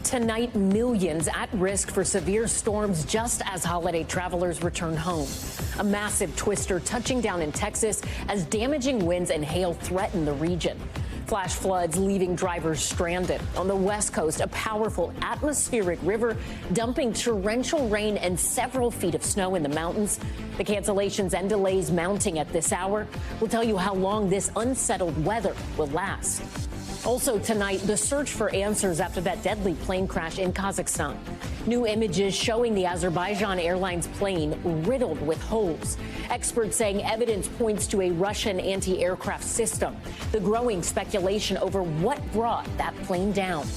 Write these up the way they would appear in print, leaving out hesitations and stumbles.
Tonight, millions at risk for severe storms just as holiday travelers return home. A massive twister touching down in Texas as damaging winds and hail threaten the region. Flash floods leaving drivers stranded. On the West Coast, a powerful atmospheric river dumping torrential rain and several feet of snow in the mountains. The cancellations and delays mounting at this hour. We'll tell you how long this unsettled weather will last. Also tonight, the search for answers after that deadly plane crash in Kazakhstan. New images showing the Azerbaijan Airlines plane riddled with holes. Experts saying evidence points to a Russian anti-aircraft system. The growing speculation over what brought that plane down.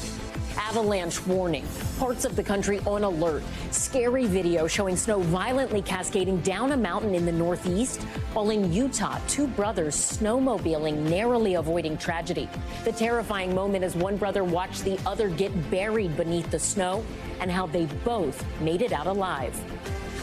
Avalanche warning. Parts of the country on alert. Scary video showing snow violently cascading down a mountain in the northeast. While in Utah, two brothers snowmobiling, narrowly avoiding tragedy. The terrifying moment as one brother watched the other get buried beneath the snow and how they both made it out alive.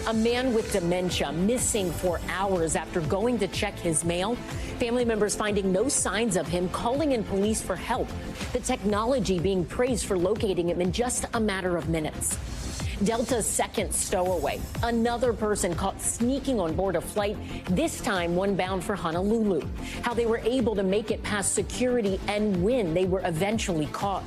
A man with dementia missing for hours after going to check his mail. Family members finding no signs of him, calling in police for help. The technology being praised for locating him in just a matter of minutes. Delta's second stowaway. Another person caught sneaking on board a flight, this time one bound for Honolulu. How they were able to make it past security and when they were eventually caught.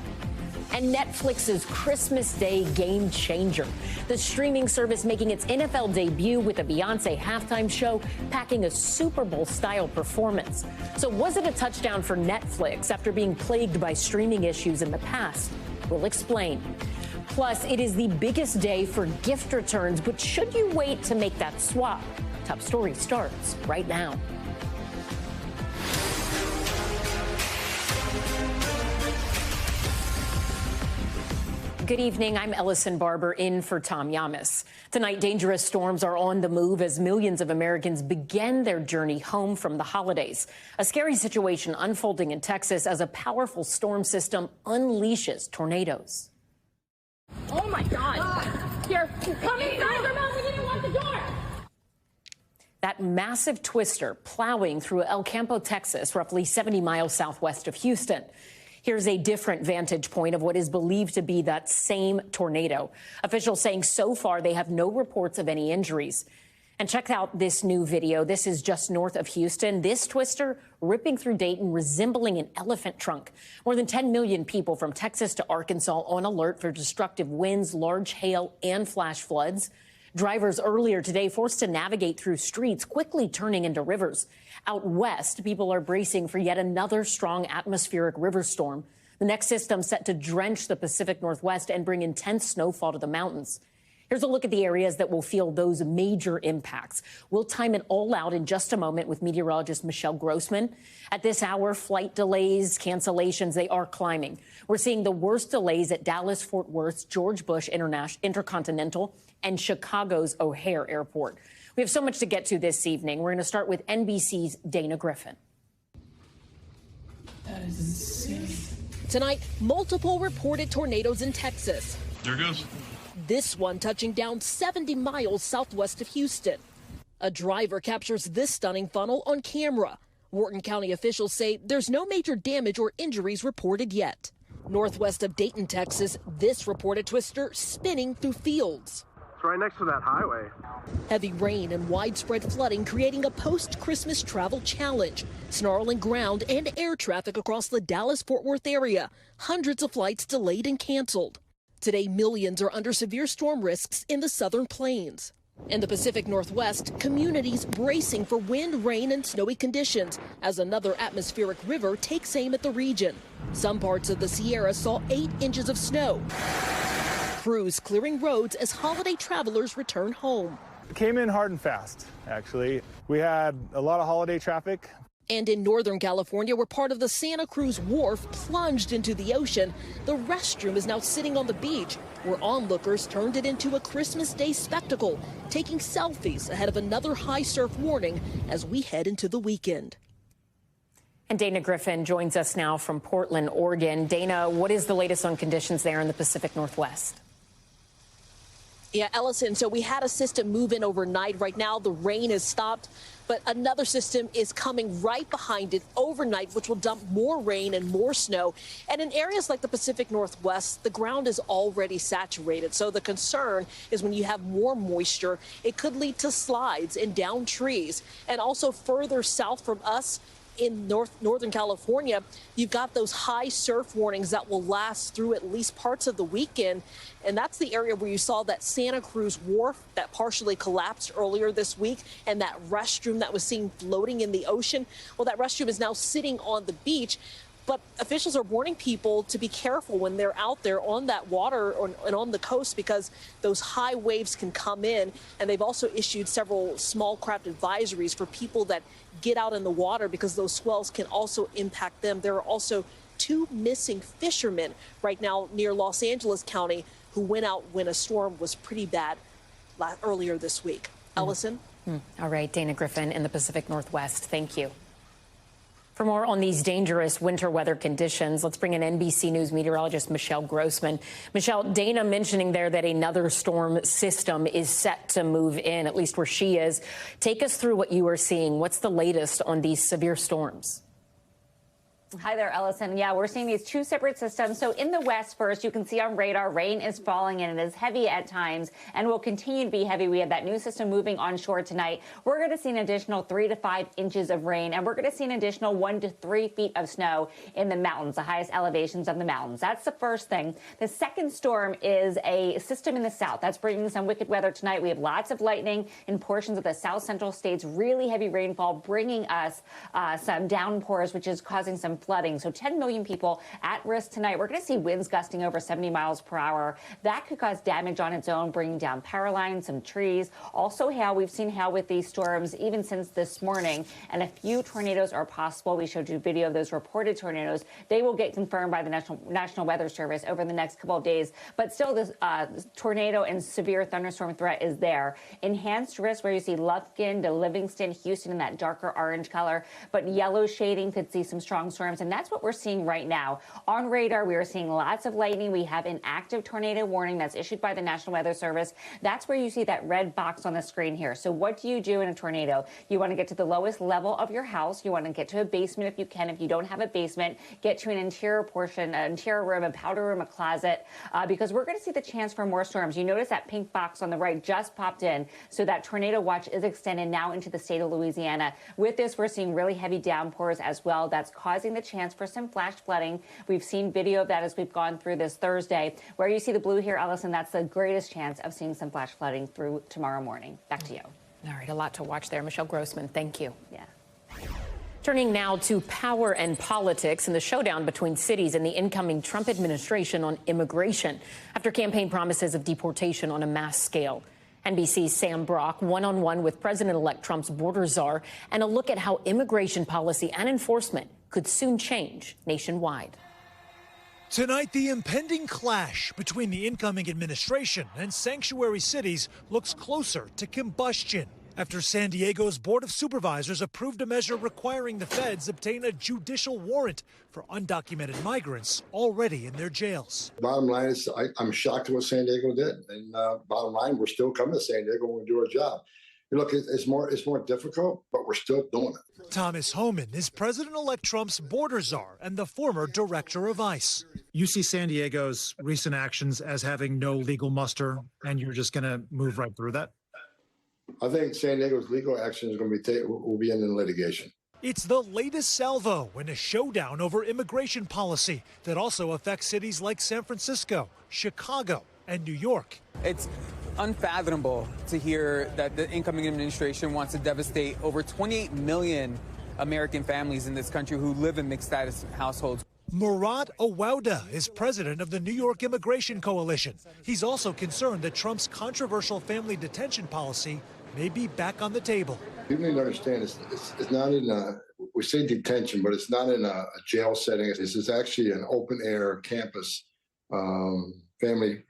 And Netflix's Christmas Day game changer. The streaming service making its NFL debut with a Beyoncé halftime show, packing a Super Bowl-style performance. So was it a touchdown for Netflix after being plagued by streaming issues in the past? We'll explain. Plus, it is the biggest day for gift returns, but should you wait to make that swap? Top Story starts right now. Good evening. I'm Ellison Barber in for Tom Llamas. Tonight, dangerous storms are on the move as millions of Americans begin their journey home from the holidays. A scary situation unfolding in Texas as a powerful storm system unleashes tornadoes. Oh my God! Here, come inside your mouth. We didn't want the door. That massive twister plowing through El Campo, Texas, roughly 70 miles southwest of Houston. Here's a different vantage point of what is believed to be that same tornado. Officials saying so far they have no reports of any injuries. And check out this new video. This is just north of Houston. This twister ripping through Dayton, resembling an elephant trunk. More than 10 million people from Texas to Arkansas on alert for destructive winds, large hail, and flash floods. Drivers earlier today forced to navigate through streets, quickly turning into rivers. Out west, people are bracing for yet another strong atmospheric river storm. The next system set to drench the Pacific Northwest and bring intense snowfall to the mountains. Here's a look at the areas that will feel those major impacts. We'll time it all out in just a moment with meteorologist Michelle Grossman. At this hour, flight delays, cancellations, they are climbing. We're seeing the worst delays at Dallas, Fort Worth, George Bush Intercontinental, and Chicago's O'Hare Airport. We have so much to get to this evening. We're going to start with NBC's Dana Griffin. That is insane. Tonight, multiple reported tornadoes in Texas. There it goes. This one touching down 70 miles southwest of Houston. A driver captures this stunning funnel on camera. Wharton County officials say there's no major damage or injuries reported yet. Northwest of Dayton, Texas, this reported twister spinning through fields. It's right next to that highway. Heavy rain and widespread flooding creating a post-Christmas travel challenge. Snarling ground and air traffic across the Dallas-Fort Worth area. Hundreds of flights delayed and canceled. Today, millions are under severe storm risks in the southern plains. In the Pacific Northwest, communities bracing for wind, rain, and snowy conditions as another atmospheric river takes aim at the region. Some parts of the Sierra saw 8 inches of snow. Crews clearing roads as holiday travelers return home. It came in hard and fast, actually. We had a lot of holiday traffic. And in Northern California, where part of the Santa Cruz Wharf plunged into the ocean, the restroom is now sitting on the beach, where onlookers turned it into a Christmas Day spectacle, taking selfies ahead of another high surf warning as we head into the weekend. And Dana Griffin joins us now from Portland, Oregon. Dana, what is the latest on conditions there in the Pacific Northwest? Yeah, Ellison, so we had a system move in overnight. Right now, the rain has stopped, but another system is coming right behind it overnight, which will dump more rain and more snow. And in areas like the Pacific Northwest, the ground is already saturated. So the concern is when you have more moisture, it could lead to slides and down trees. And also further south from us, in Northern California, you've got those high surf warnings that will last through at least parts of the weekend. And that's the area where you saw that Santa Cruz wharf that partially collapsed earlier this week, and that restroom that was seen floating in the ocean. Well, that restroom is now sitting on the beach. But officials are warning people to be careful when they're out there on that water and on the coast, because those high waves can come in. And they've also issued several small craft advisories for people that get out in the water, because those swells can also impact them. There are also 2 missing fishermen right now near Los Angeles County who went out when a storm was pretty bad earlier this week. Ellison? All right, Dana Griffin in the Pacific Northwest. Thank you. For more on these dangerous winter weather conditions, let's bring in NBC News meteorologist Michelle Grossman. Michelle, Dana mentioning there that another storm system is set to move in, at least where she is. Take us through what you are seeing. What's the latest on these severe storms? Hi there, Ellison. Yeah, we're seeing these 2 separate systems. So in the west first, you can see on radar, rain is falling and it is heavy at times and will continue to be heavy. We have that new system moving onshore tonight. We're going to see an additional 3 to 5 inches of rain, and we're going to see an additional 1 to 3 feet of snow in the mountains, the highest elevations of the mountains. That's the first thing. The second storm is a system in the south. That's bringing some wicked weather tonight. We have lots of lightning in portions of the south central states, really heavy rainfall, bringing us some downpours, which is causing some flooding. So 10 million people at risk tonight. We're going to see winds gusting over 70 miles per hour. That could cause damage on its own, bringing down power lines, some trees. Also hail. We've seen hail with these storms even since this morning, and a few tornadoes are possible. We showed you video of those reported tornadoes. They will get confirmed by the National Weather Service over the next couple of days. But still, this tornado and severe thunderstorm threat is there. Enhanced risk where you see Lufkin to Livingston, Houston in that darker orange color, but yellow shading could see some strong storms, and that's what we're seeing right now. On radar, we are seeing lots of lightning. We have an active tornado warning that's issued by the National Weather Service. That's where you see that red box on the screen here. So what do you do in a tornado? You want to get to the lowest level of your house. You want to get to a basement if you can. If you don't have a basement, get to an interior portion, an interior room, a powder room, a closet, because we're going to see the chance for more storms. You notice that pink box on the right just popped in. So that tornado watch is extended now into the state of Louisiana. With this, we're seeing really heavy downpours as well. That's causing the chance for some flash flooding. We've seen video of that as we've gone through this Thursday. Where you see the blue here, Ellison, that's the greatest chance of seeing some flash flooding through tomorrow morning. Back to you. All right, a lot to watch there. Michelle Grossman, thank you. Yeah. Turning now to power and politics and the showdown between cities and the incoming Trump administration on immigration after campaign promises of deportation on a mass scale. NBC's Sam Brock one-on-one with President-elect Trump's border czar, and a look at how immigration policy and enforcement could soon change nationwide. Tonight, the impending clash between the incoming administration and sanctuary cities looks closer to combustion after San Diego's Board of Supervisors approved a measure requiring the feds obtain a judicial warrant for undocumented migrants already in their jails. Bottom line is, I'm shocked at what San Diego did. And bottom line, we're still coming to San Diego when we do our job. Look, it's more difficult, but we're still doing it. Thomas Homan is President-elect Trump's border czar and the former director of ICE. You see San Diego's recent actions as having no legal muster, and you're just going to move right through that? I think San Diego's legal action is going to be will be in litigation. It's the latest salvo in a showdown over immigration policy that also affects cities like San Francisco, Chicago, and New York. It's unfathomable to hear that the incoming administration wants to devastate over 28 million American families in this country who live in mixed status households. Murad Awauda is president of the New York Immigration Coalition. He's also concerned that Trump's controversial family detention policy may be back on the table. People need to understand it's not in we say detention, but it's not in a jail setting. This is actually an open air campus, family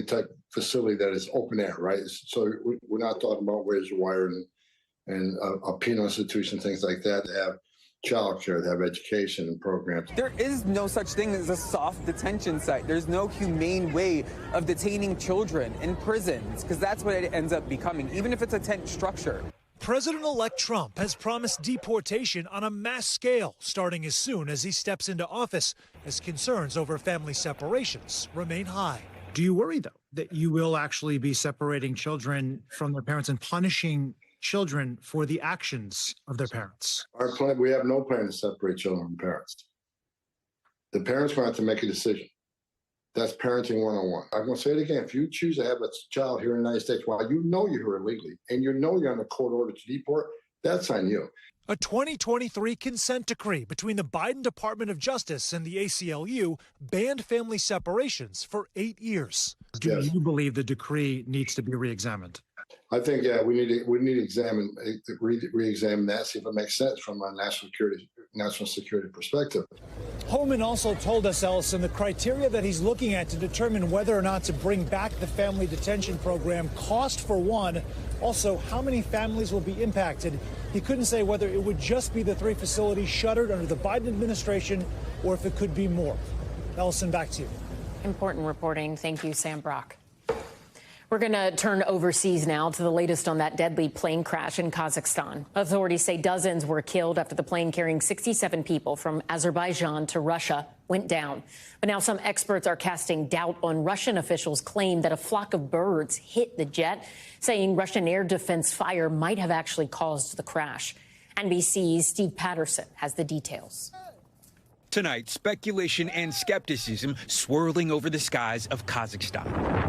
type facility that is open air, right? So we're not talking about razor wire and a penal institution, things like that. They have childcare, they have education and programs. There is no such thing as a soft detention site. There's no humane way of detaining children in prisons, because that's what it ends up becoming, even if it's a tent structure. President-elect Trump has promised deportation on a mass scale starting as soon as he steps into office, as concerns over family separations remain high. Do you worry, though, that you will actually be separating children from their parents and punishing children for the actions of their parents? Our plan, we have no plan to separate children from parents. The parents going to have to make a decision. That's parenting 101. I'm going to say it again. If you choose to have a child here in the United States while you know you're here illegally and you know you're on a court order to deport, that's on you. A 2023 consent decree between the Biden Department of Justice and the ACLU banned family separations for 8 years. Do you believe the decree needs to be re-examined? I think, yeah, we need to re-examine that, see if it makes sense from a national security perspective. Holman also told us, Ellison, the criteria that he's looking at to determine whether or not to bring back the family detention program, cost for one, also how many families will be impacted. He couldn't say whether it would just be the 3 facilities shuttered under the Biden administration or if it could be more. Ellison, back to you. Important reporting. Thank you, Sam Brock. We're going to turn overseas now to the latest on that deadly plane crash in Kazakhstan. Authorities say dozens were killed after the plane carrying 67 people from Azerbaijan to Russia went down. But now some experts are casting doubt on Russian officials' claim that a flock of birds hit the jet, saying Russian air defense fire might have actually caused the crash. NBC's Steve Patterson has the details. Tonight, speculation and skepticism swirling over the skies of Kazakhstan,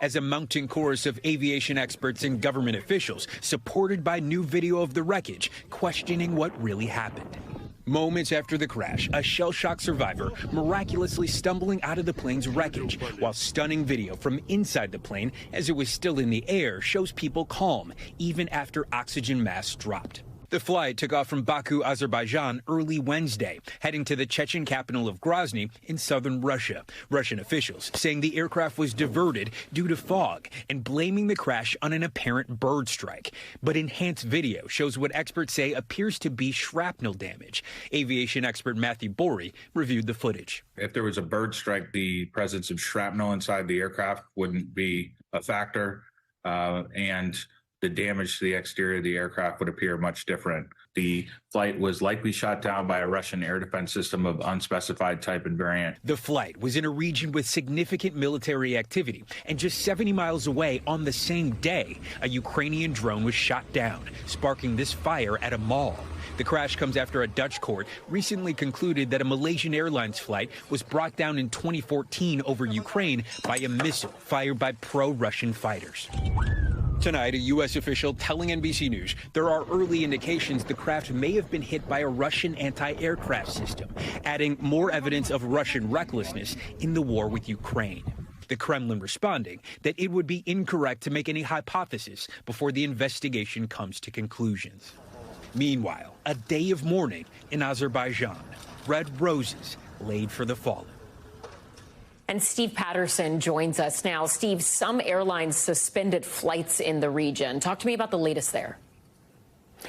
as a mounting chorus of aviation experts and government officials, supported by new video of the wreckage, questioning what really happened. Moments after the crash, a shell-shocked survivor miraculously stumbling out of the plane's wreckage, while stunning video from inside the plane as it was still in the air shows people calm, even after oxygen masks dropped. The flight took off from Baku, Azerbaijan early Wednesday, heading to the Chechen capital of Grozny in southern Russia. Russian officials saying the aircraft was diverted due to fog and blaming the crash on an apparent bird strike. But enhanced video shows what experts say appears to be shrapnel damage. Aviation expert Matthew Borey reviewed the footage. If there was a bird strike, the presence of shrapnel inside the aircraft wouldn't be a factor, and the damage to the exterior of the aircraft would appear much different. The flight was likely shot down by a Russian air defense system of unspecified type and variant. The flight was in a region with significant military activity, and just 70 miles away on the same day, a Ukrainian drone was shot down, sparking this fire at a mall. The crash comes after a Dutch court recently concluded that a Malaysian Airlines flight was brought down in 2014 over Ukraine by a missile fired by pro-Russian fighters. Tonight, a U.S. official telling NBC News there are early indications the craft may have been hit by a Russian anti-aircraft system, adding more evidence of Russian recklessness in the war with Ukraine. The Kremlin responding that it would be incorrect to make any hypothesis before the investigation comes to conclusions. Meanwhile, a day of mourning in Azerbaijan, red roses laid for the fallen. And Steve Patterson joins us now. Steve, some airlines suspended flights in the region. Talk to me about the latest there.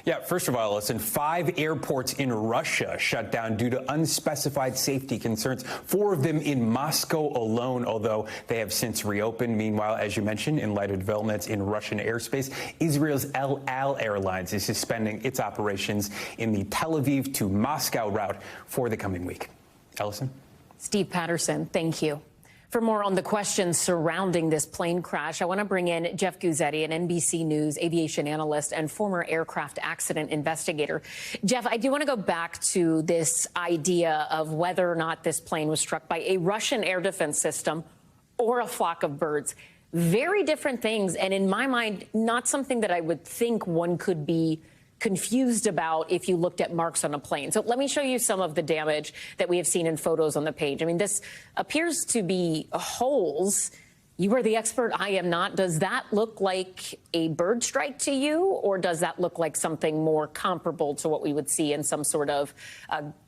Yeah, first of all, listen, 5 airports in Russia shut down due to unspecified safety concerns, 4 of them in Moscow alone, although they have since reopened. Meanwhile, as you mentioned, in light of developments in Russian airspace, Israel's El Al Airlines is suspending its operations in the Tel Aviv to Moscow route for the coming week. Ellison? Steve Patterson, thank you. For more on the questions surrounding this plane crash, I want to bring in Jeff Guzzetti, an NBC News aviation analyst and former aircraft accident investigator. Jeff, I do want to go back to this idea of whether or not this plane was struck by a Russian air defense system or a flock of birds. Very different things, and in my mind, not something that I would think one could be confused about if you looked at marks on a plane. So let me show you some of the damage that we have seen in photos on the page. I mean, this appears to be holes. You are the expert. I am not. Does that look like a bird strike to you, or does that look like something more comparable to what we would see in some sort of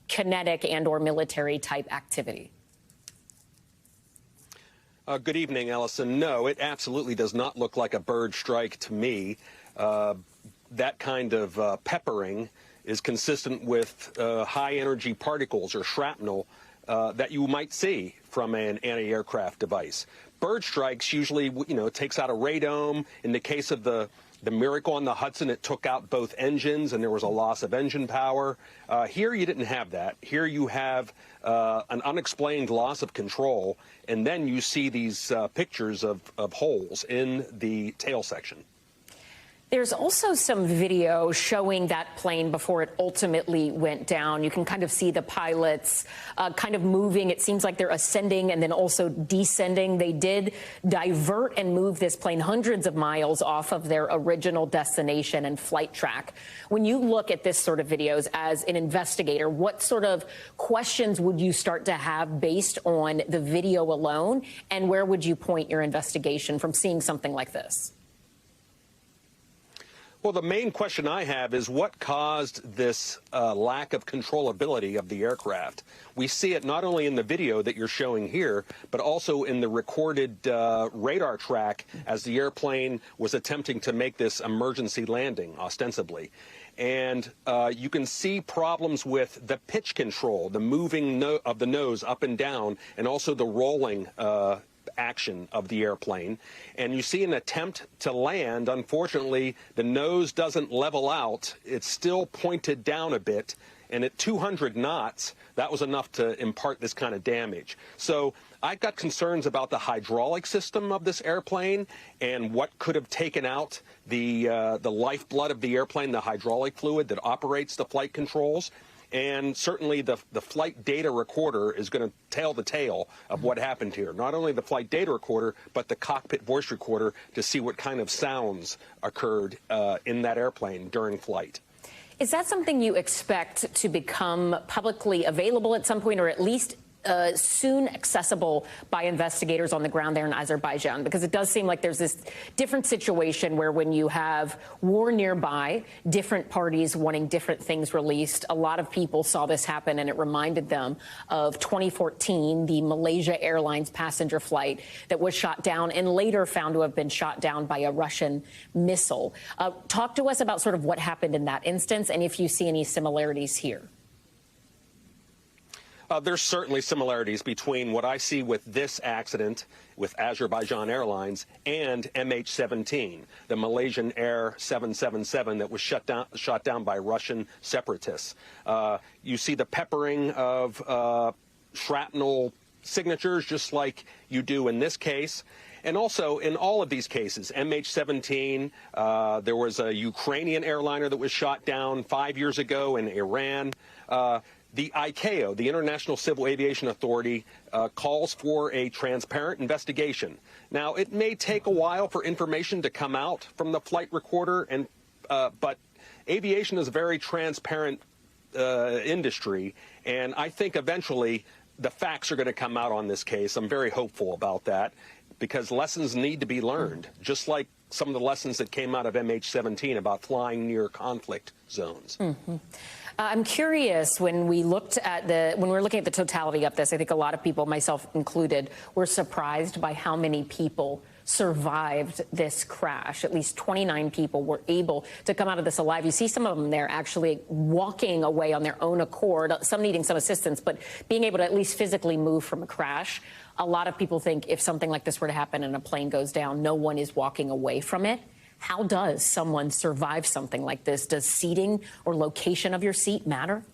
kinetic and or military type activity? Good evening, Ellison. No, it absolutely does not look like a bird strike to me. that kind of peppering is consistent with high energy particles or shrapnel that you might see from an anti-aircraft device. Bird strikes usually, takes out a radome. In the case of the Miracle on the Hudson, it took out both engines and there was a loss of engine power. Here you didn't have that. Here you have an unexplained loss of control, and then you see these pictures of holes in the tail section. There's also some video showing that plane before it ultimately went down. You can kind of see the pilots kind of moving. It seems like they're ascending and then also descending. They did divert and move this plane hundreds of miles off of their original destination and flight track. When you look at this sort of videos as an investigator, what sort of questions would you start to have based on the video alone? And where would you point your investigation from seeing something like this? Well, the main question I have is what caused this lack of controllability of the aircraft? We see it not only in the video that you're showing here, but also in the recorded radar track as the airplane was attempting to make this emergency landing, ostensibly. And you can see problems with the pitch control, the moving of the nose up and down, and also the rolling action of the airplane. And you see an attempt to land. Unfortunately, the nose doesn't level out. It's still pointed down a bit. And at 200 knots, that was enough to impart this kind of damage. So I've got concerns about the hydraulic system of this airplane and what could have taken out the lifeblood of the airplane, the hydraulic fluid that operates the flight controls. And certainly the flight data recorder is going to tell the tale of what happened here. Not only the flight data recorder, but the cockpit voice recorder to see what kind of sounds occurred in that airplane during flight. Is that something you expect to become publicly available at some point, or at least soon accessible by investigators on the ground there in Azerbaijan? Because it does seem like there's this different situation where when you have war nearby, different parties wanting different things released. A lot of people saw this happen, and it reminded them of 2014, the Malaysia Airlines passenger flight that was shot down and later found to have been shot down by a Russian missile. Talk to us about sort of what happened in that instance and if you see any similarities here. There's certainly similarities between what I see with this accident with Azerbaijan Airlines and MH17, the Malaysian Air 777 that was shot down by Russian separatists. You see the peppering of shrapnel signatures, just like you do in this case. And also, in all of these cases, MH17, there was a Ukrainian airliner that was shot down 5 years ago in Iran. The ICAO, the International Civil Aviation Authority, calls for a transparent investigation. Now, it may take a while for information to come out from the flight recorder, but aviation is a very transparent industry, and I think eventually the facts are going to come out on this case. I'm very hopeful about that because lessons need to be learned, just like some of the lessons that came out of MH17 about flying near conflict zones. Mm-hmm. I'm curious, when we're looking at the totality of this, I think a lot of people, myself included, were surprised by how many people survived this crash. At least 29 people were able to come out of this alive. You see some of them there actually walking away on their own accord, some needing some assistance, but being able to at least physically move from a crash. A lot of people think if something like this were to happen and a plane goes down, no one is walking away from it. How does someone survive something like this? Does seating or location of your seat matter?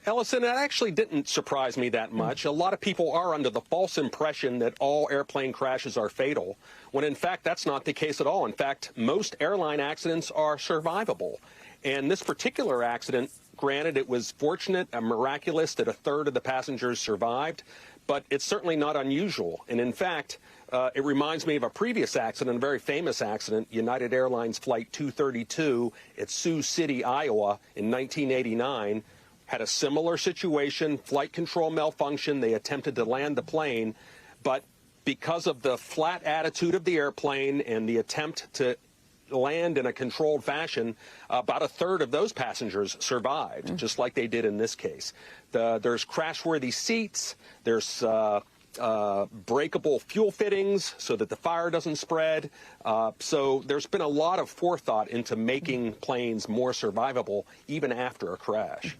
Ellison, that actually didn't surprise me that much. A lot of people are under the false impression that all airplane crashes are fatal, when in fact that's not the case at all. In fact, most airline accidents are survivable. And this particular accident, granted, it was fortunate and miraculous that a third of the passengers survived, but it's certainly not unusual. And in fact, it reminds me of a previous accident, a very famous accident, United Airlines Flight 232 at Sioux City, Iowa in 1989. Had a similar situation, flight control malfunction. They attempted to land the plane, but because of the flat attitude of the airplane and the attempt to land in a controlled fashion, about a third of those passengers survived, just like they did in this case. There's crash-worthy seats. There's breakable fuel fittings so that the fire doesn't spread. So there's been a lot of forethought into making planes more survivable even after a crash.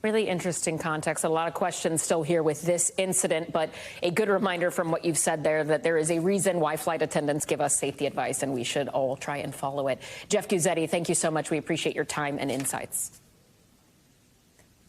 Really interesting context. A lot of questions still here with this incident, but a good reminder from what you've said there that there is a reason why flight attendants give us safety advice, and we should all try and follow it. Jeff Guzzetti, thank you so much. We appreciate your time and insights.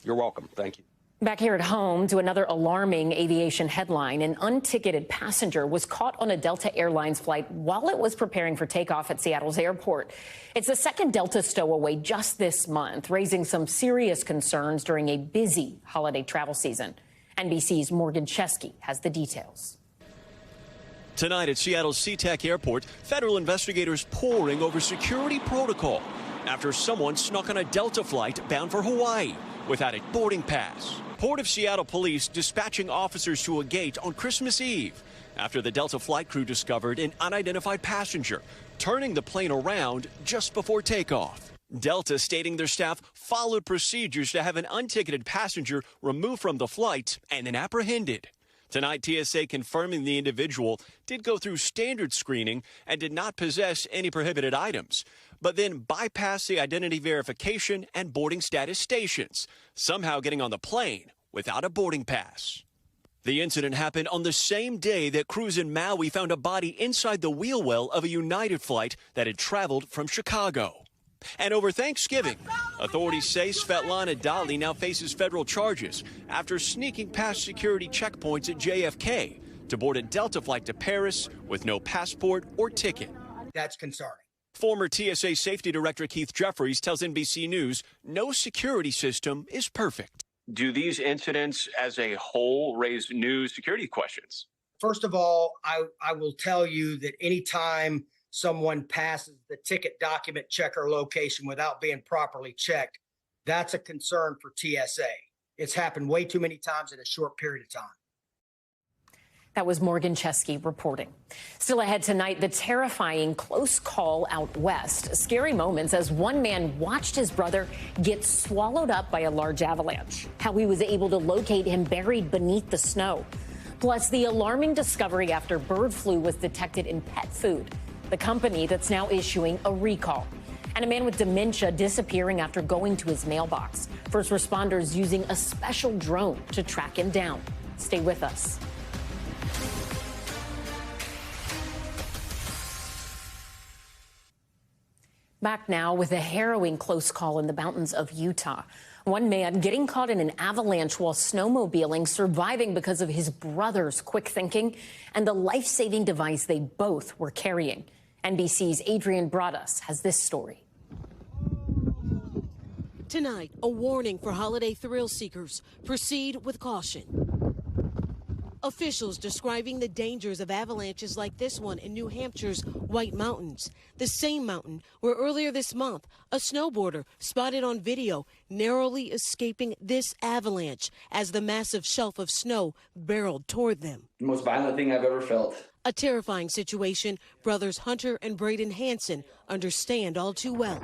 You're welcome. Thank you. Back here at home to another alarming aviation headline. An unticketed passenger was caught on a Delta Airlines flight while it was preparing for takeoff at Seattle's airport. It's the second Delta stowaway just this month, raising some serious concerns during a busy holiday travel season. NBC's Morgan Chesky has the details. Tonight at Seattle's SeaTac Airport, federal investigators poring over security protocol after someone snuck on a Delta flight bound for Hawaii without a boarding pass. Port of Seattle police dispatching officers to a gate on Christmas Eve after the Delta flight crew discovered an unidentified passenger turning the plane around just before takeoff. Delta stating their staff followed procedures to have an unticketed passenger removed from the flight and then apprehended. Tonight, TSA confirming the individual did go through standard screening and did not possess any prohibited items, but then bypassed the identity verification and boarding status stations, somehow getting on the plane without a boarding pass. The incident happened on the same day that crews in Maui found a body inside the wheel well of a United flight that had traveled from Chicago. And over Thanksgiving, authorities say Svetlana Dali now faces federal charges after sneaking past security checkpoints at JFK to board a Delta flight to Paris with no passport or ticket. That's concerning. Former TSA Safety Director Keith Jeffries tells NBC News no security system is perfect. Do these incidents as a whole raise new security questions? First of all, I will tell you that anytime someone passes the ticket document checker location without being properly checked, that's a concern for TSA. It's happened way too many times in a short period of time. That was Morgan Chesky reporting. Still ahead tonight, the terrifying close call out west. Scary moments as one man watched his brother get swallowed up by a large avalanche. How he was able to locate him buried beneath the snow. Plus, the alarming discovery after bird flu was detected in pet food. The company that's now issuing a recall. And a man with dementia disappearing after going to his mailbox. First responders using a special drone to track him down. Stay with us. Back now with a harrowing close call in the mountains of Utah. One man getting caught in an avalanche while snowmobiling, surviving because of his brother's quick thinking and the life-saving device they both were carrying. NBC's Adrian Broaddus has this story. Tonight, a warning for holiday thrill seekers. Proceed with caution. Officials describing the dangers of avalanches like this one in New Hampshire's White Mountains, the same mountain where earlier this month a snowboarder spotted on video narrowly escaping this avalanche as the massive shelf of snow barreled toward them. The most violent thing I've ever felt. A terrifying situation brothers Hunter and Braden Hansen understand all too well.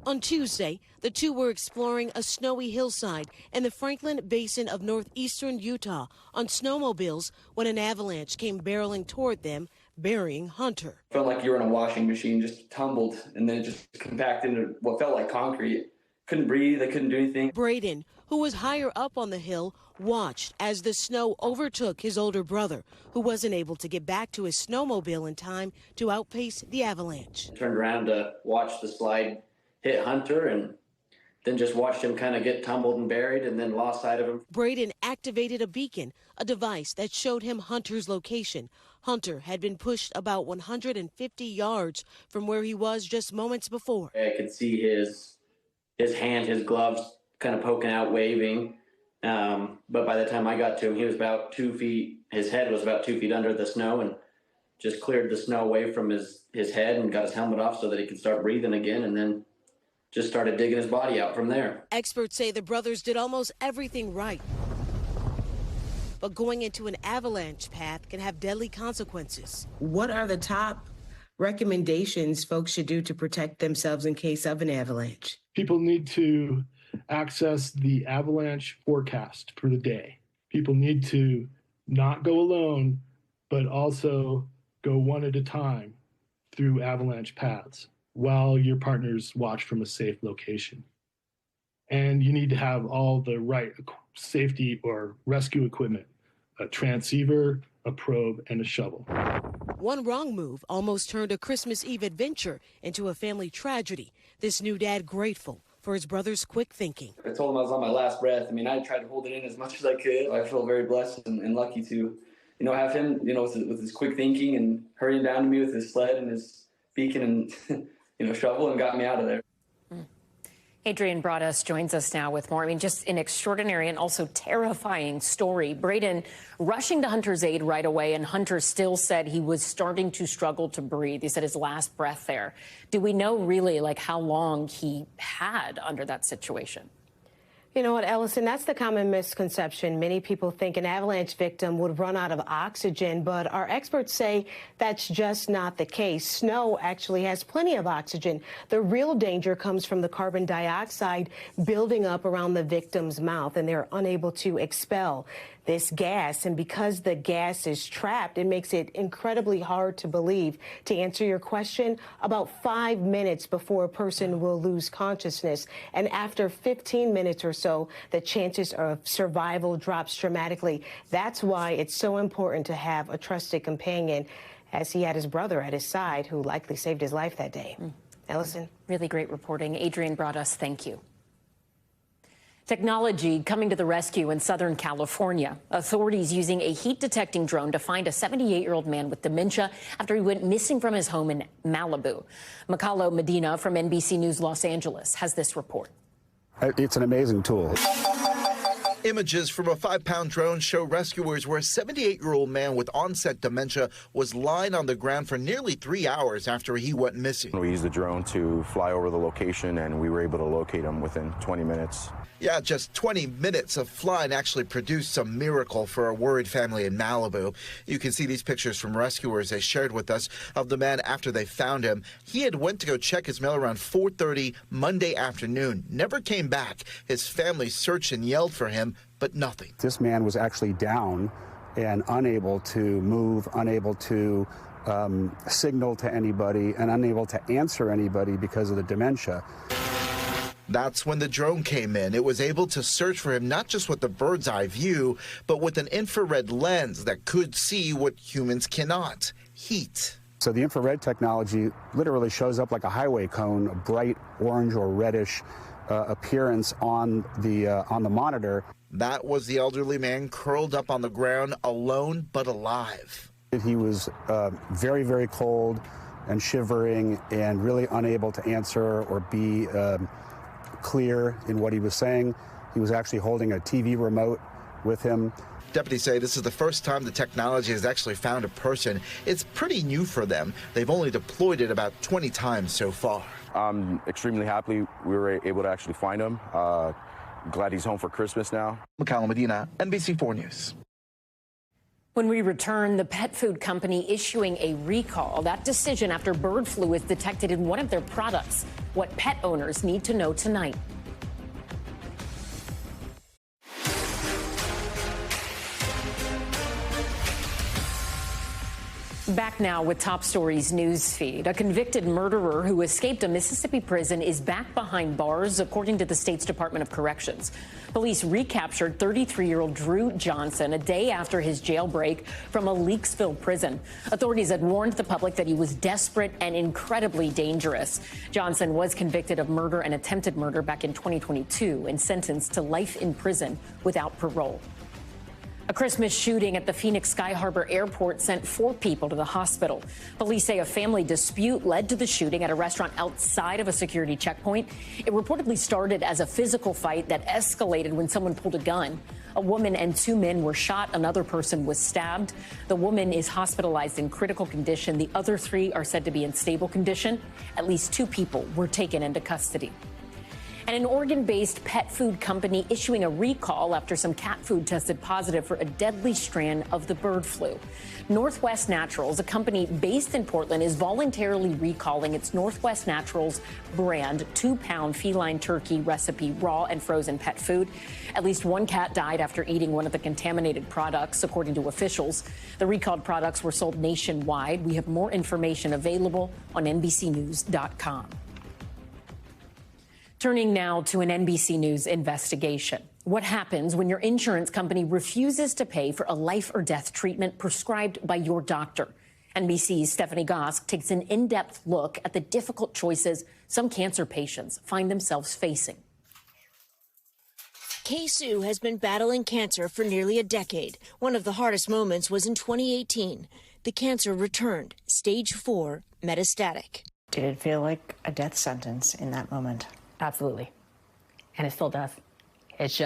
On Tuesday, the two were exploring a snowy hillside in the Franklin Basin of northeastern Utah on snowmobiles when an avalanche came barreling toward them, burying Hunter. Felt like you were in a washing machine, just tumbled, and then it just compacted into what felt like concrete. Couldn't breathe, I couldn't do anything. Braden, who was higher up on the hill, watched as the snow overtook his older brother, who wasn't able to get back to his snowmobile in time to outpace the avalanche. Turned around to watch the slide hit Hunter and then just watched him kind of get tumbled and buried and then lost sight of him. Braden activated a beacon, a device that showed him Hunter's location. Hunter had been pushed about 150 yards from where he was just moments before. I could see his hand, his gloves kind of poking out, waving. But by the time I got to him, he was about 2 feet. His head was about 2 feet under the snow and just cleared the snow away from his head and got his helmet off so that he could start breathing again, and then just started digging his body out from there. Experts say the brothers did almost everything right. But going into an avalanche path can have deadly consequences. What are the top recommendations folks should do to protect themselves in case of an avalanche? People need to access the avalanche forecast for the day. People need to not go alone, but also go one at a time through avalanche paths while your partners watch from a safe location. And you need to have all the right safety or rescue equipment, a transceiver, a probe, and a shovel. One wrong move almost turned a Christmas Eve adventure into a family tragedy. This new dad grateful for his brother's quick thinking. I told him I was on my last breath. I mean, I tried to hold it in as much as I could. I feel very blessed and lucky to, have him, with his quick thinking and hurrying down to me with his sled and his beacon and, shovel and got me out of there. Adrian Broaddus joins us now with more. I mean, just an extraordinary and also terrifying story. Braden rushing to Hunter's aid right away, and Hunter still said he was starting to struggle to breathe. He said his last breath there. Do we know really how long he had under that situation? You know what, Ellison, that's the common misconception. Many people think an avalanche victim would run out of oxygen, but our experts say that's just not the case. Snow actually has plenty of oxygen. The real danger comes from the carbon dioxide building up around the victim's mouth, and they're unable to expel this gas. And because the gas is trapped, it makes it incredibly hard to believe. To answer your question, about 5 minutes before a person will lose consciousness. And after 15 minutes or so, the chances of survival drops dramatically. That's why it's so important to have a trusted companion, as he had his brother at his side, who likely saved his life that day. Ellison? Really great reporting. Adrian Broaddus, thank you. Technology coming to the rescue in Southern California. Authorities using a heat-detecting drone to find a 78-year-old man with dementia after he went missing from his home in Malibu. Makalo Medina from NBC News Los Angeles has this report. It's an amazing tool. Images from a 5-pound drone show rescuers where a 78-year-old man with onset dementia was lying on the ground for nearly 3 hours after he went missing. We used the drone to fly over the location, and we were able to locate him within 20 minutes. Yeah, just 20 minutes of flying actually produced some miracle for a worried family in Malibu. You can see these pictures from rescuers they shared with us of the man after they found him. He had went to go check his mail around 4:30 Monday afternoon, never came back. His family searched and yelled for him, but nothing. This man was actually down and unable to move, unable to signal to anybody, and unable to answer anybody because of the dementia. That's when the drone came in. It was able to search for him not just with a bird's eye view, but with an infrared lens that could see what humans cannot: heat. So the infrared technology literally shows up like a highway cone, a bright orange or reddish appearance on the monitor. That was the elderly man curled up on the ground, alone but alive. He was very, very cold and shivering and really unable to answer or be clear in what he was saying. He was actually holding a TV remote with him. Deputies say this is the first time the technology has actually found a person. It's pretty new for them. They've only deployed it about 20 times so far. I'm extremely happy we were able to actually find him. Glad he's home for Christmas now. Makalo Medina, NBC 4 News. When we return, the pet food company issuing a recall. That decision after bird flu is detected in one of their products. What pet owners need to know tonight. Back now with Top Stories news feed. A convicted murderer who escaped a Mississippi prison is back behind bars, according to the state's Department of Corrections. Police recaptured 33-year-old Drew Johnson a day after his jailbreak from a Leakesville prison. Authorities had warned the public that he was desperate and incredibly dangerous. Johnson was convicted of murder and attempted murder back in 2022 and sentenced to life in prison without parole. A Christmas shooting at the Phoenix Sky Harbor Airport sent 4 people to the hospital. Police say a family dispute led to the shooting at a restaurant outside of a security checkpoint. It reportedly started as a physical fight that escalated when someone pulled a gun. A woman and 2 men were shot. Another person was stabbed. The woman is hospitalized in critical condition. The other 3 are said to be in stable condition. At least 2 people were taken into custody. And an Oregon-based pet food company issuing a recall after some cat food tested positive for a deadly strand of the bird flu. Northwest Naturals, a company based in Portland, is voluntarily recalling its Northwest Naturals brand 2-pound feline turkey recipe raw and frozen pet food. At least one cat died after eating one of the contaminated products, according to officials. The recalled products were sold nationwide. We have more information available on NBCnews.com. Turning now to an NBC News investigation. What happens when your insurance company refuses to pay for a life or death treatment prescribed by your doctor? NBC's Stephanie Gosk takes an in-depth look at the difficult choices some cancer patients find themselves facing. Kay Sue has been battling cancer for nearly a decade. One of the hardest moments was in 2018. The cancer returned, stage 4, metastatic. Did it feel like a death sentence in that moment? Absolutely. And it still does. It's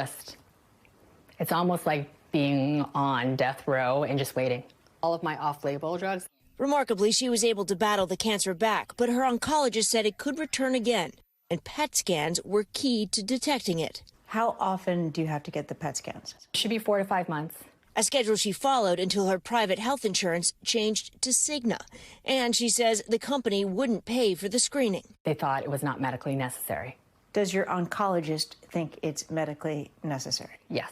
almost like being on death row and just waiting. All of my off-label drugs. Remarkably, she was able to battle the cancer back, but her oncologist said it could return again, and PET scans were key to detecting it. How often do you have to get the PET scans? It should be 4 to 5 months. A schedule she followed until her private health insurance changed to Cigna. And she says the company wouldn't pay for the screening. They thought it was not medically necessary. Does your oncologist think it's medically necessary? Yes.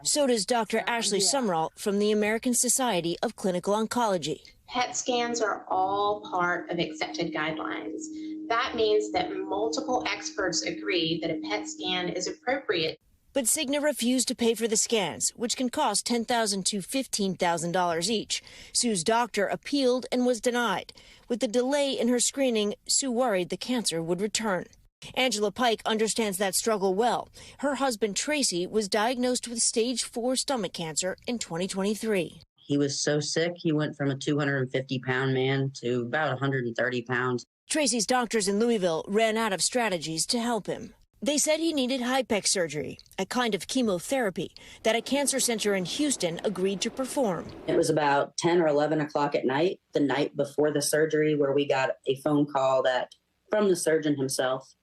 So does Dr. Ashley Sumrall from the American Society of Clinical Oncology. PET scans are all part of accepted guidelines. That means that multiple experts agree that a PET scan is appropriate. But Cigna refused to pay for the scans, which can cost $10,000 to $15,000 each. Sue's doctor appealed and was denied. With the delay in her screening, Sue worried the cancer would return. Angela Pike understands that struggle well. Her husband, Tracy, was diagnosed with stage 4 stomach cancer in 2023. He was so sick, he went from a 250-pound man to about 130 pounds. Tracy's doctors in Louisville ran out of strategies to help him. They said he needed HIPEC surgery, a kind of chemotherapy that a cancer center in Houston agreed to perform. It was about 10 or 11 o'clock at night, the night before the surgery, where we got a phone call from the surgeon himself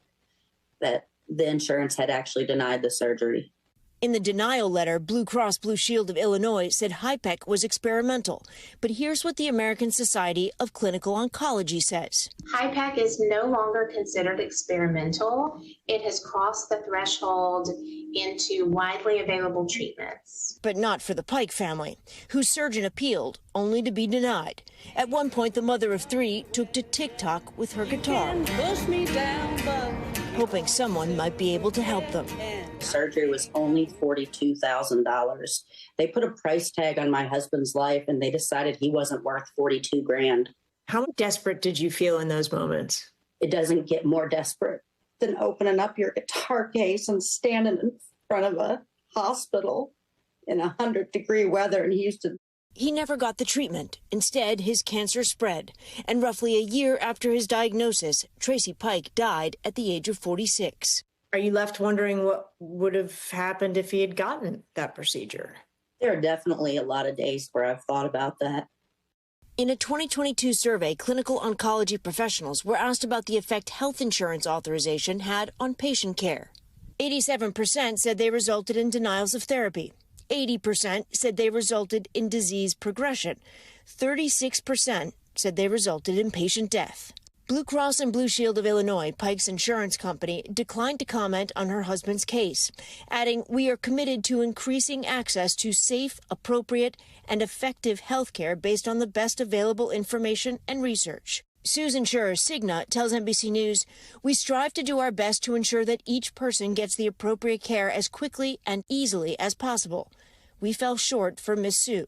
that the insurance had actually denied the surgery. In the denial letter, Blue Cross Blue Shield of Illinois said HIPEC was experimental. But here's what the American Society of Clinical Oncology says. HIPEC is no longer considered experimental. It has crossed the threshold into widely available treatments. But not for the Pike family, whose surgeon appealed, only to be denied. At one point, the mother of 3 took to TikTok with her guitar, hoping someone might be able to help them. Surgery was only $42,000. They put a price tag on my husband's life, and they decided he wasn't worth $42,000. How desperate did you feel in those moments? It doesn't get more desperate than opening up your guitar case and standing in front of a hospital in 100-degree weather in Houston. He never got the treatment. Instead, his cancer spread. And roughly a year after his diagnosis, Tracy Pike died at the age of 46. Are you left wondering what would have happened if he had gotten that procedure? There are definitely a lot of days where I've thought about that. In a 2022 survey, clinical oncology professionals were asked about the effect health insurance authorization had on patient care. 87% said they resulted in denials of therapy. 80% said they resulted in disease progression. 36% said they resulted in patient death. Blue Cross and Blue Shield of Illinois, Pike's insurance company, declined to comment on her husband's case, adding, "We are committed to increasing access to safe, appropriate, and effective health care based on the best available information and research." Sue's insurer, Cigna, tells NBC News, "We strive to do our best to ensure that each person gets the appropriate care as quickly and easily as possible. We fell short for Miss Sue."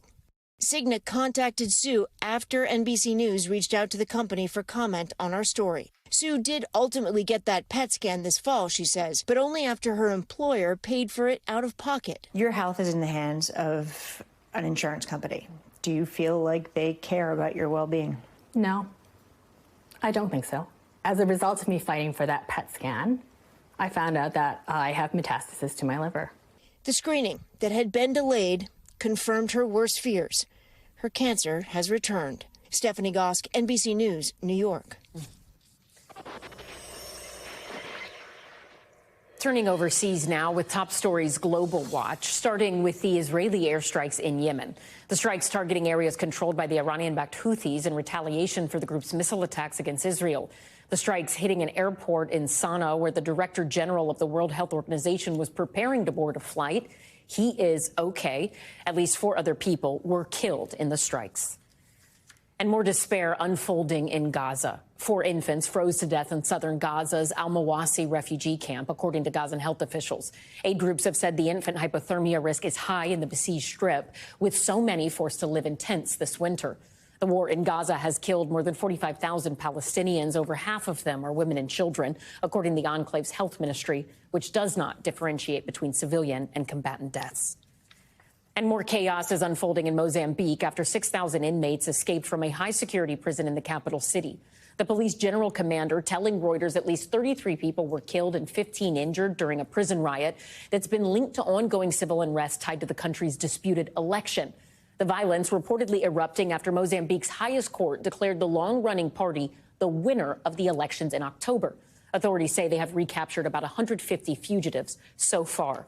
Cigna contacted Sue after NBC News reached out to the company for comment on our story. Sue did ultimately get that PET scan this fall, she says, but only after her employer paid for it out of pocket. Your health is in the hands of an insurance company. Do you feel like they care about your well-being? No, I don't think so. As a result of me fighting for that PET scan, I found out that I have metastasis to my liver. The screening that had been delayed confirmed her worst fears. Her cancer has returned. Stephanie Gosk, NBC News, New York. Turning overseas now with top stories Global Watch, starting with the Israeli airstrikes in Yemen. The strikes targeting areas controlled by the Iranian-backed Houthis in retaliation for the group's missile attacks against Israel. The strikes hitting an airport in Sana'a where the Director General of the World Health Organization was preparing to board a flight. He is okay. At least 4 other people were killed in the strikes. And more despair unfolding in Gaza. 4 infants froze to death in southern Gaza's Al-Mawasi refugee camp, according to Gazan health officials. Aid groups have said the infant hypothermia risk is high in the besieged strip, with so many forced to live in tents this winter. The war in Gaza has killed more than 45,000 Palestinians. Over half of them are women and children, according to the enclave's health ministry, which does not differentiate between civilian and combatant deaths. And more chaos is unfolding in Mozambique after 6,000 inmates escaped from a high-security prison in the capital city. The police general commander telling Reuters at least 33 people were killed and 15 injured during a prison riot that's been linked to ongoing civil unrest tied to the country's disputed election. The violence reportedly erupting after Mozambique's highest court declared the long-running party the winner of the elections in October. Authorities say they have recaptured about 150 fugitives so far.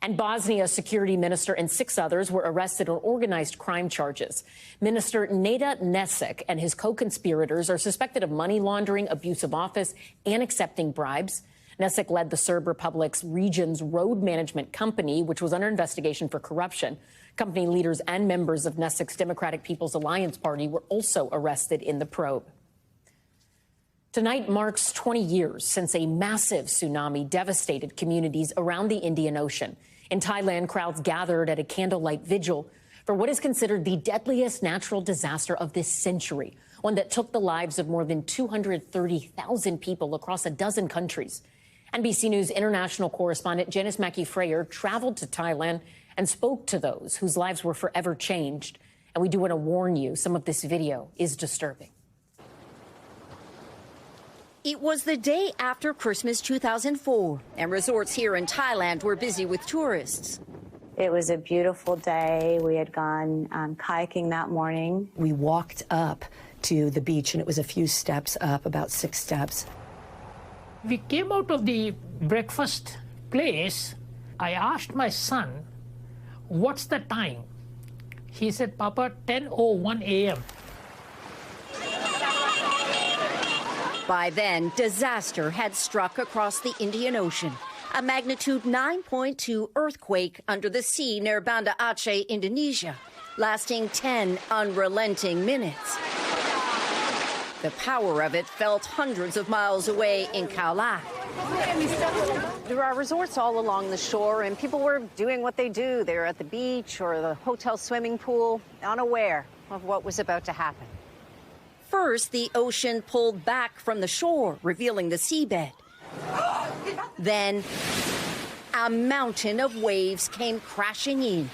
And Bosnia's security minister and 6 others were arrested on organized crime charges. Minister Neda Nesic and his co-conspirators are suspected of money laundering, abuse of office, and accepting bribes. Nesic led the Serb Republic's region's road management company, which was under investigation for corruption. Company leaders and members of Nesic's Democratic People's Alliance Party were also arrested in the probe. Tonight marks 20 years since a massive tsunami devastated communities around the Indian Ocean. In Thailand, crowds gathered at a candlelight vigil for what is considered the deadliest natural disaster of this century, one that took the lives of more than 230,000 people across a dozen countries. NBC News international correspondent Janice Mackey-Freyer traveled to Thailand and spoke to those whose lives were forever changed. And we do want to warn you, some of this video is disturbing. It was the day after Christmas 2004, and resorts here in Thailand were busy with tourists. It was a beautiful day. We had gone kayaking that morning. We walked up to the beach, and it was a few steps up, about 6 steps. We came out of the breakfast place. I asked my son, "What's the time?" He said, "Papa, 10:01 a.m." By then, disaster had struck across the Indian Ocean. A magnitude 9.2 earthquake under the sea near Banda Aceh, Indonesia, lasting 10 unrelenting minutes. The power of it felt hundreds of miles away in Khao Lak. There are resorts all along the shore, and people were doing what they do. They were at the beach or the hotel swimming pool, unaware of what was about to happen. First, the ocean pulled back from the shore, revealing the seabed. Then, a mountain of waves came crashing in.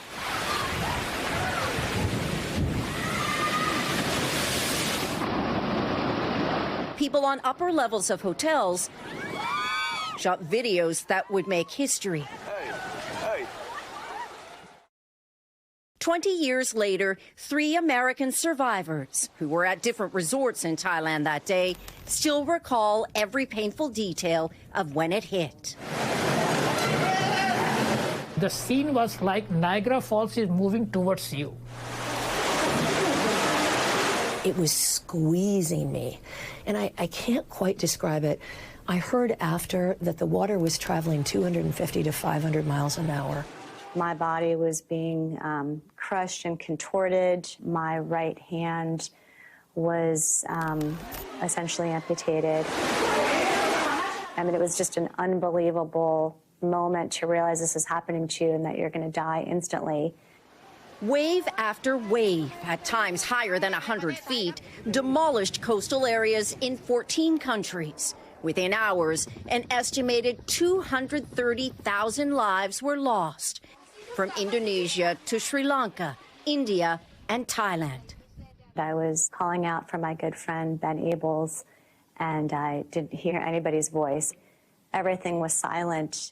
People on upper levels of hotels shot videos that would make history. 20 years later, 3 American survivors who were at different resorts in Thailand that day still recall every painful detail of when it hit. The scene was like Niagara Falls is moving towards you. It was squeezing me, and I can't quite describe it. I heard after that the water was traveling 250 to 500 miles an hour. My body was being crushed and contorted. My right hand was essentially amputated. I mean, it was just an unbelievable moment to realize this is happening to you and that you're going to die instantly. Wave after wave, at times higher than 100 feet, demolished coastal areas in 14 countries. Within hours, an estimated 230,000 lives were lost, from Indonesia to Sri Lanka, India, and Thailand. I was calling out for my good friend Ben Abels, and I didn't hear anybody's voice. Everything was silent.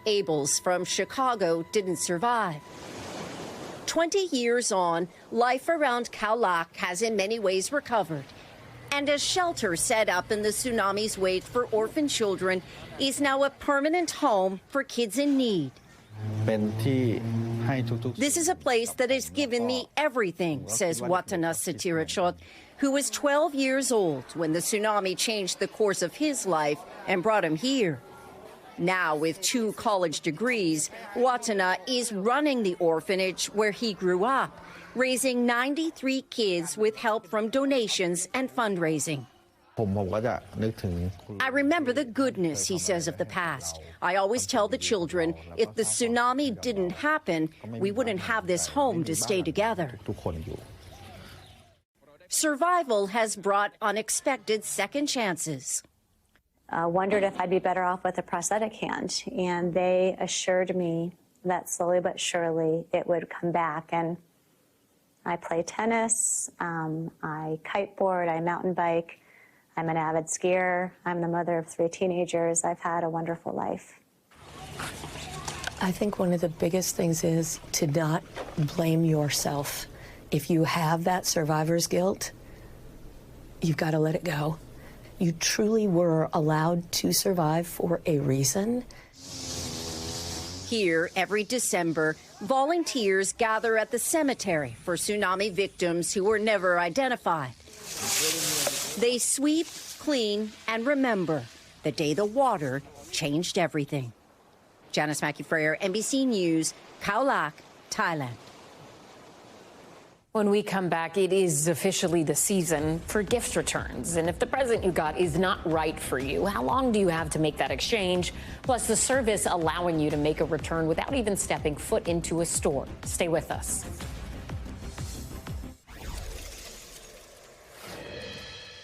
Abels from Chicago didn't survive. 20 years on, life around Khao Lak has in many ways recovered. And a shelter set up in the tsunami's wake for orphan children is now a permanent home for kids in need. This is a place that has given me everything, says Watana Satirachot, who was 12 years old when the tsunami changed the course of his life and brought him here. Now, with 2 college degrees, Watana is running the orphanage where he grew up, raising 93 kids with help from donations and fundraising. I remember the goodness, he says, of the past. I always tell the children, if the tsunami didn't happen, we wouldn't have this home to stay together. Survival has brought unexpected second chances. Wondered if I'd be better off with a prosthetic hand, and they assured me that slowly but surely it would come back. And I play tennis, I kiteboard, I mountain bike. I'm an avid skier. I'm the mother of 3 teenagers. I've had a wonderful life. I think one of the biggest things is to not blame yourself. If you have that survivor's guilt, you've got to let it go. You truly were allowed to survive for a reason. Here, every December, volunteers gather at the cemetery for tsunami victims who were never identified. They sweep, clean, and remember the day the water changed everything. Janice Mackey-Freyer, NBC News, Khao Lak, Thailand. When we come back, it is officially the season for gift returns. And if the present you got is not right for you, how long do you have to make that exchange? Plus, the service allowing you to make a return without even stepping foot into a store. Stay with us.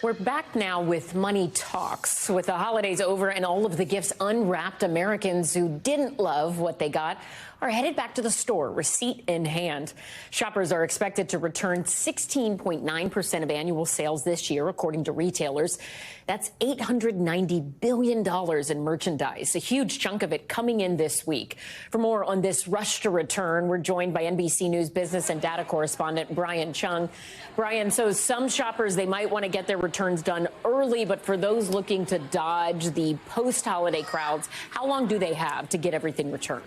We're back now with Money Talks. With the holidays over and all of the gifts unwrapped, Americans who didn't love what they got are headed back to the store, receipt in hand. Shoppers are expected to return 16.9% of annual sales this year, according to retailers. That's $890 billion in merchandise, a huge chunk of it coming in this week. For more on this rush to return, we're joined by NBC News business and data correspondent Brian Chung. Brian, so some shoppers, they might want to get their returns done early, but for those looking to dodge the post-holiday crowds, how long do they have to get everything returned?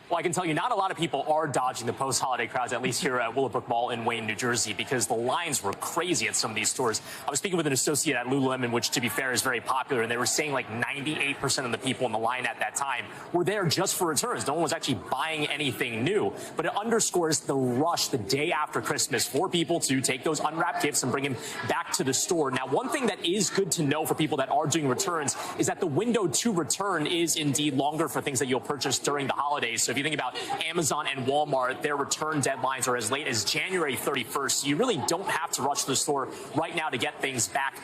Well, I can tell you not a lot of people are dodging the post-holiday crowds, at least here at Willowbrook Mall in Wayne, New Jersey, because the lines were crazy at some of these stores. I was speaking with an associate at Lululemon, which, to be fair, is very popular, and they were saying like 98% of the people in the line at that time were there just for returns. No one was actually buying anything new. But it underscores the rush the day after Christmas for people to take those unwrapped gifts and bring them back to the store. Now, one thing that is good to know for people that are doing returns is that the window to return is indeed longer for things that you'll purchase during the holidays. So if you think about Amazon and Walmart, their return deadlines are as late as January 31st. So you really don't have to rush to the store right now to get things back,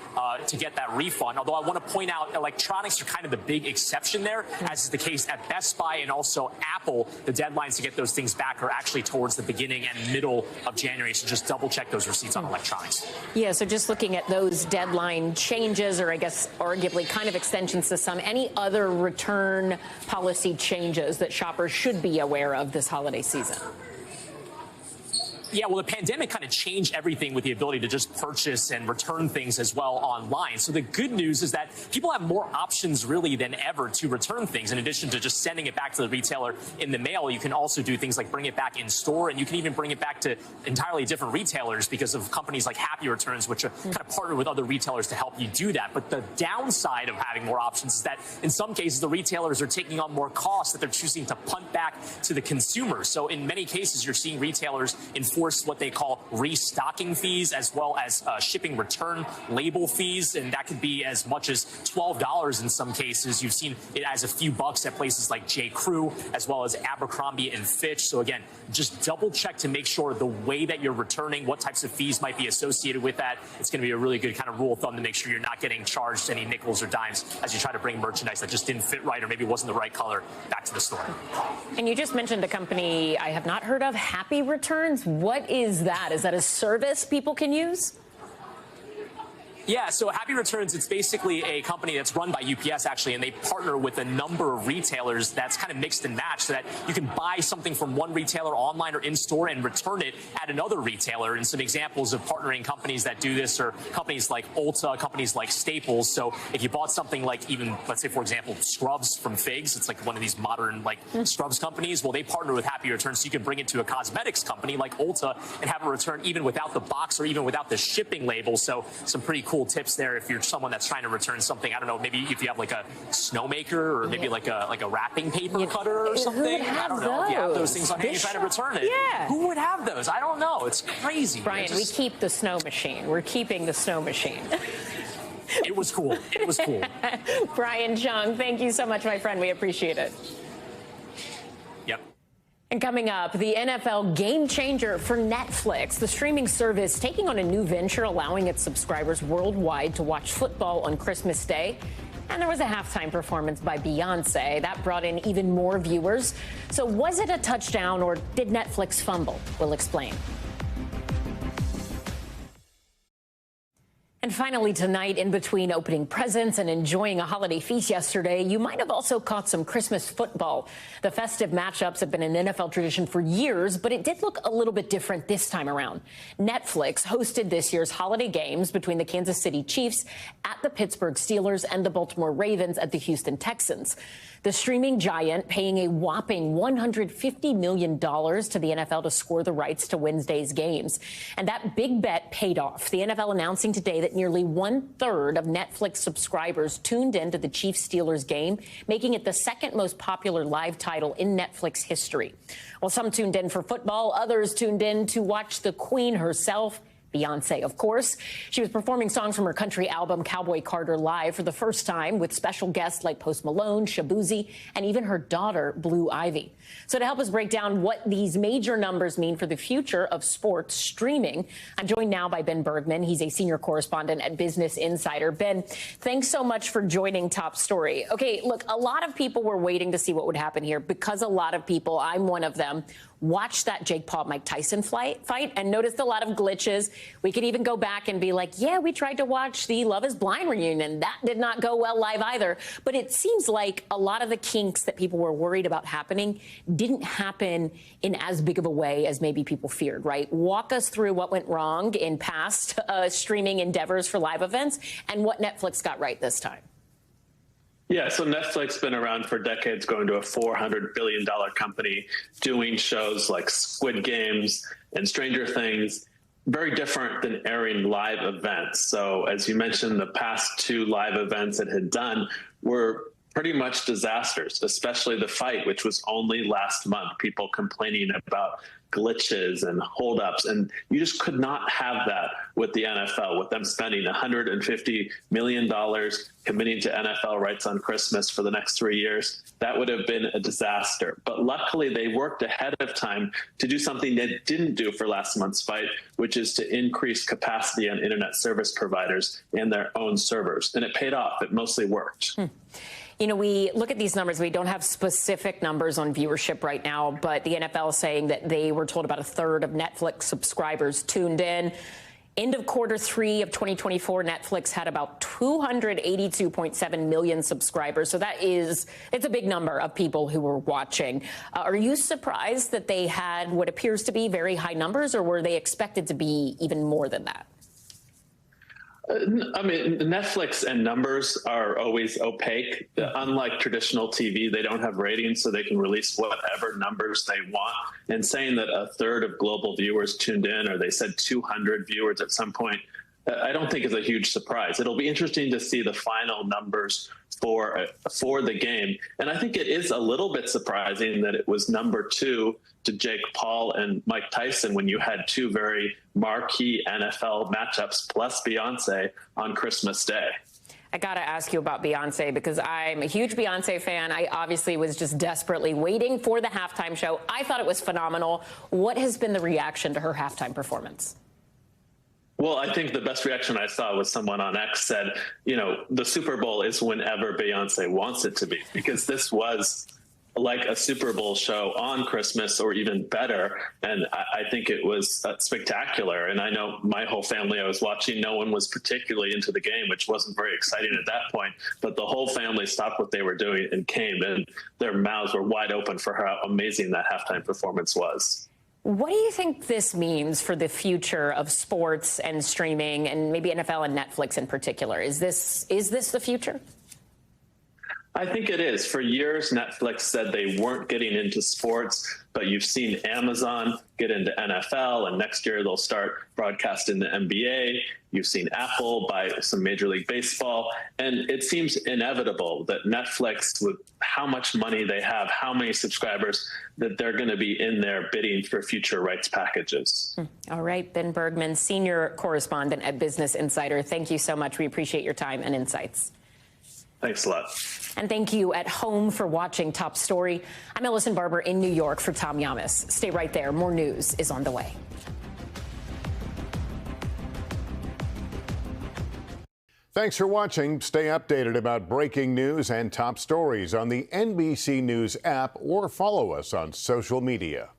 to get that refund. Although I want to point out electronics are kind of the big exception there, as is the case at Best Buy and also Apple. The deadlines to get those things back are actually towards the beginning and middle of January. So just double check those receipts on electronics. Yeah, so just looking at those deadline changes, or I guess arguably kind of extensions to some, any other return policy changes that shoppers should be aware of this holiday season? Yeah, well, the pandemic kind of changed everything with the ability to just purchase and return things as well online. So the good news is that people have more options really than ever to return things. In addition to just sending it back to the retailer in the mail, you can also do things like bring it back in store, and you can even bring it back to entirely different retailers because of companies like Happy Returns, which are kind of partner with other retailers to help you do that. But the downside of having more options is that in some cases, the retailers are taking on more costs that they're choosing to punt back to the consumer. So in many cases, you're seeing retailers enforce what they call restocking fees, as well as shipping return label fees, and that could be as much as $12 in some cases. You've seen it as a few bucks at places like J. Crew, as well as Abercrombie and Fitch. So again, just double check to make sure the way that you're returning, what types of fees might be associated with that. It's going to be a really good kind of rule of thumb to make sure you're not getting charged any nickels or dimes as you try to bring merchandise that just didn't fit right or maybe wasn't the right color back to the store. And you just mentioned a company I have not heard of, Happy Returns. What is that? Is that a service people can use? Yeah, so Happy Returns, it's basically a company that's run by UPS, actually, and they partner with a number of retailers that's kind of mixed and matched so that you can buy something from one retailer online or in-store and return it at another retailer. And some examples of partnering companies that do this are companies like Ulta, companies like Staples. So if you bought something like even, let's say, for example, scrubs from Figs, it's like one of these modern like scrubs companies. Well, they partner with Happy Returns, so you can bring it to a cosmetics company like Ulta and have a return even without the box or even without the shipping label. So some pretty cool tips there if you're someone that's trying to return something. I don't know, maybe if you have like a snowmaker or maybe like a wrapping paper cutter or something. I don't know. If you have those things on hand, you're trying to return it. Yeah. Who would have those? I don't know. It's crazy. Brian, we keep the snow machine. We're keeping the snow machine. It was cool. It was cool. Brian Chung, thank you so much, my friend. We appreciate it. Yep. And coming up, the NFL game changer for Netflix, the streaming service taking on a new venture, allowing its subscribers worldwide to watch football on Christmas Day. And there was a halftime performance by Beyonce that brought in even more viewers. So was it a touchdown or did Netflix fumble? We'll explain. And finally tonight, in between opening presents and enjoying a holiday feast yesterday, you might have also caught some Christmas football. The festive matchups have been an NFL tradition for years, but it did look a little bit different this time around. Netflix hosted this year's holiday games between the Kansas City Chiefs at the Pittsburgh Steelers and the Baltimore Ravens at the Houston Texans. The streaming giant paying a whopping $150 million to the NFL to score the rights to Wednesday's games. And that big bet paid off. The NFL announcing today that nearly 1/3 of Netflix subscribers tuned into the Chiefs-Steelers game, making it the second most popular live title in Netflix history. While some tuned in for football, others tuned in to watch the Queen herself, Beyonce, of course. She was performing songs from her country album Cowboy Carter live for the first time with special guests like Post Malone, Shabuzi, and even her daughter, Blue Ivy. So to help us break down what these major numbers mean for the future of sports streaming, I'm joined now by Ben Bergman. He's a senior correspondent at Business Insider. Ben, thanks so much for joining Top Story. Okay, look, a lot of people were waiting to see what would happen here because a lot of people, I'm one of them, watched that Jake Paul-Mike Tyson fight and noticed a lot of glitches. We could even go back and be like, yeah, we tried to watch the Love is Blind reunion. That did not go well live either. But it seems like a lot of the kinks that people were worried about happening didn't happen in as big of a way as maybe people feared, right? Walk us through what went wrong in past streaming endeavors for live events and what Netflix got right this time. Yeah, so Netflix been around for decades, going to a $400 billion company, doing shows like Squid Games and Stranger Things, very different than airing live events. So as you mentioned, the past two live events it had done were pretty much disasters, especially the fight, which was only last month, people complaining about glitches and holdups. And you just could not have that with the NFL, with them spending $150 million committing to NFL rights on Christmas for the next 3 years. That would have been a disaster. But luckily, they worked ahead of time to do something they didn't do for last month's fight, which is to increase capacity on internet service providers and their own servers. And it paid off. It mostly worked. You know, we look at these numbers. We don't have specific numbers on viewership right now, but the NFL is saying that they were told about 1/3 of Netflix subscribers tuned in. End of Q3 of 2024, Netflix had about 282.7 million subscribers. So it's a big number of people who were watching. Are you surprised that they had what appears to be very high numbers, or were they expected to be even more than that? I mean, Netflix and numbers are always opaque. Unlike traditional TV, they don't have ratings, so they can release whatever numbers they want. And saying that 1/3 of global viewers tuned in, or they said 200 viewers at some point, I don't think is a huge surprise. It'll be interesting to see the final numbers for the game. And I think it is a little bit surprising that it was number 2 to Jake Paul and Mike Tyson when you had two very marquee NFL matchups plus Beyonce on Christmas Day. I got to ask you about Beyonce because I'm a huge Beyonce fan. I obviously was just desperately waiting for the halftime show. I thought it was phenomenal. What has been the reaction to her halftime performance? Well, I think the best reaction I saw was someone on X said, you know, the Super Bowl is whenever Beyonce wants it to be, because this was like a Super Bowl show on Christmas or even better. And I think it was spectacular. And I know my whole family, I was watching, no one was particularly into the game, which wasn't very exciting at that point. But the whole family stopped what they were doing and came, and their mouths were wide open for how amazing that halftime performance was. What do you think this means for the future of sports and streaming, and maybe NFL and Netflix in particular? Is this the future? I think it is. For years, Netflix said they weren't getting into sports, but you've seen Amazon get into NFL, and next year they'll start broadcasting the NBA. You've seen Apple buy some Major League Baseball, and it seems inevitable that Netflix, with how much money they have, how many subscribers, that they're going to be in there bidding for future rights packages. All right, Ben Bergman, senior correspondent at Business Insider, thank you so much. We appreciate your time and insights. Thanks a lot. And thank you at home for watching Top Story. I'm Ellison Barber in New York for Tom Llamas. Stay right there. More news is on the way. Thanks for watching. Stay updated about breaking news and top stories on the NBC News app or follow us on social media.